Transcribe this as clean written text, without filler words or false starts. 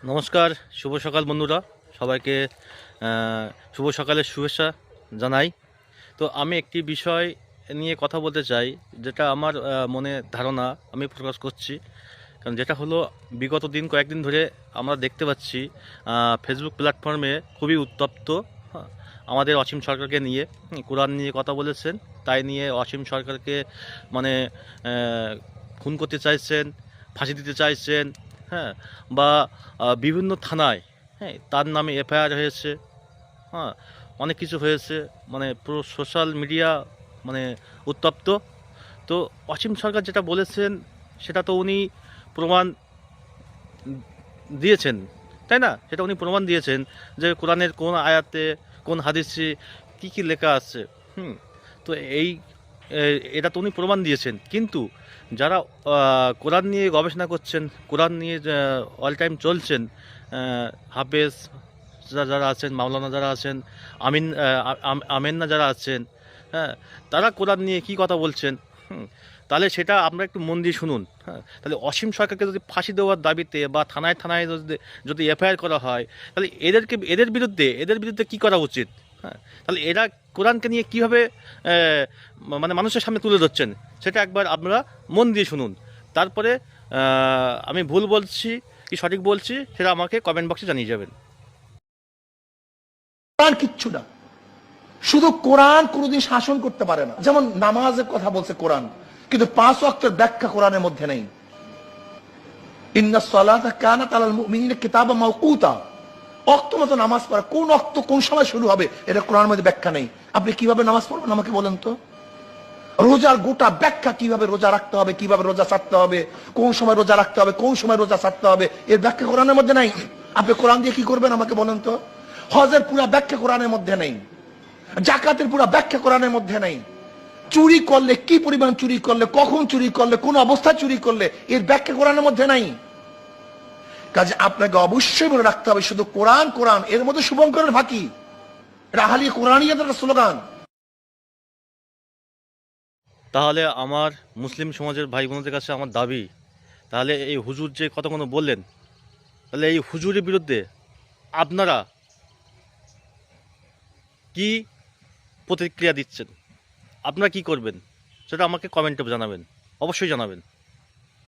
নমস্কার, শুভ সকাল বন্ধুরা। সবাইকে শুভ সকালের শুভেচ্ছা জানাই। তো আমি একটি বিষয় নিয়ে কথা বলতে চাই, যেটা আমার মনে ধারণা আমি প্রকাশ করছি। কারণ যেটা হলো, বিগত কয়েকদিন ধরে আমরা দেখতে পাচ্ছি ফেসবুক প্ল্যাটফর্মে খুবই উত্তপ্ত। হ্যাঁ, আমাদের অসীম সরকারকে নিয়ে কোরআন নিয়ে কথা বলেছেন, তাই নিয়ে অসীম সরকারকে মানে খুন করতে চাইছেন, ফাঁসি দিতে চাইছেন। হ্যাঁ, বা বিভিন্ন থানায়, হ্যাঁ, তার নামে এফআইআর হয়েছে। হ্যাঁ, অনেক কিছু হয়েছে, মানে পুরো সোশ্যাল মিডিয়া মানে উত্তপ্ত। তো অসীম সরকার যেটা বলেছেন সেটা তো উনি প্রমাণ দিয়েছেন, তাই না? সেটা উনি প্রমাণ দিয়েছেন যে কোরআনের কোন আয়াতে, কোন হাদিসে কী কী লেখা আছে। তো এটা তো উনি প্রমাণ দিয়েছেন। কিন্তু যারা কোরআন নিয়ে গবেষণা করছেন, কোরআন নিয়ে অল টাইম চলছেন, হাফেজ যারা আছেন, মাওলানা যারা আছেন, আমেন্না যারা আছেন, হ্যাঁ, তারা কোরআন নিয়ে কি কথা বলছেন। তাহলে সেটা আমরা একটু মন দিয়ে শুনুন। হ্যাঁ, তাহলে অসীম সরকারকে যদি ফাঁসি দেওয়ার দাবিতে বা থানায় থানায় যদি এফআইআর করা হয়, তাহলে এদের বিরুদ্ধে কী করা উচিত? হ্যাঁ, তাহলে এরা কোরআনকে নিয়ে কীভাবে মানে মানুষের সামনে তুলে ধরছেন, সেটা একবার আপনারা মন দিয়ে শুনুন। তারপরে আমি ভুল বলছি কি সঠিক বলছি সেটা আমাকে কমেন্ট বক্সে জানিয়ে যাবেন। কিচ্ছু না, শুধু কোরআন কোনদিন শাসন করতে পারে না। যেমন নামাজের কথা বলছে কোরআন, কিন্তু 5 ওয়াক্তের ব্যাখ্যা কোরআনের মধ্যে নেই। ইন্নাস সালাতা কানাত আলাল মুমিনিনা কিতাবাম মাওকুতা, ওয়াক্ত মতো নামাজ পড়া, কোন ওয়াক্ত কোন সময় শুরু হবে এটা কোরআনের মধ্যে ব্যাখ্যা নেই। আপনি কিভাবে নামাজ পড়বেন আমাকে বলেন তো? রোজার গোটা ব্যাখ্যা, কিভাবে রোজা রাখতে হবে, কিভাবে রোজা ছাড়তে হবে, কোন সময় রোজা রাখতে হবে, কোন সময় রোজা ছাড়তে হবে, এর ব্যাখ্যা কোরআনের মধ্যে নাই। আপনি কোরআন দিয়ে কি করবেন আমাকে বলেন তো? হজের পুরো ব্যাখ্যা কোরআনের মধ্যে নেই, জাকাতের পুরো ব্যাখ্যা কোরআনের মধ্যে নেই। চুরি করলে কি পরিমাণ চুরি করলে, কখন চুরি করলে, কোন অবস্থায় চুরি করলে, এর ব্যাখ্যা কোরআনের মধ্যে নাই। কাজে আপনাকে অবশ্যই মনে রাখতে হবে, শুধু কোরআন কোরআন, এর মধ্যে শুভঙ্করের ফাঁকি। এটা আহলি কোরআনিয়াতের স্লোগান। তাহলে আমার মুসলিম সমাজের ভাই বোনদের কাছে আমার দাবি, তাহলে এই হুজুর যে কতক্ষণ বললেন, তাহলে এই হুজুরের বিরুদ্ধে আপনারা কি প্রতিক্রিয়া দিচ্ছেন, আপনারা কি করবেন, সেটা আমাকে কমেন্টে জানাবেন, অবশ্যই জানাবেন।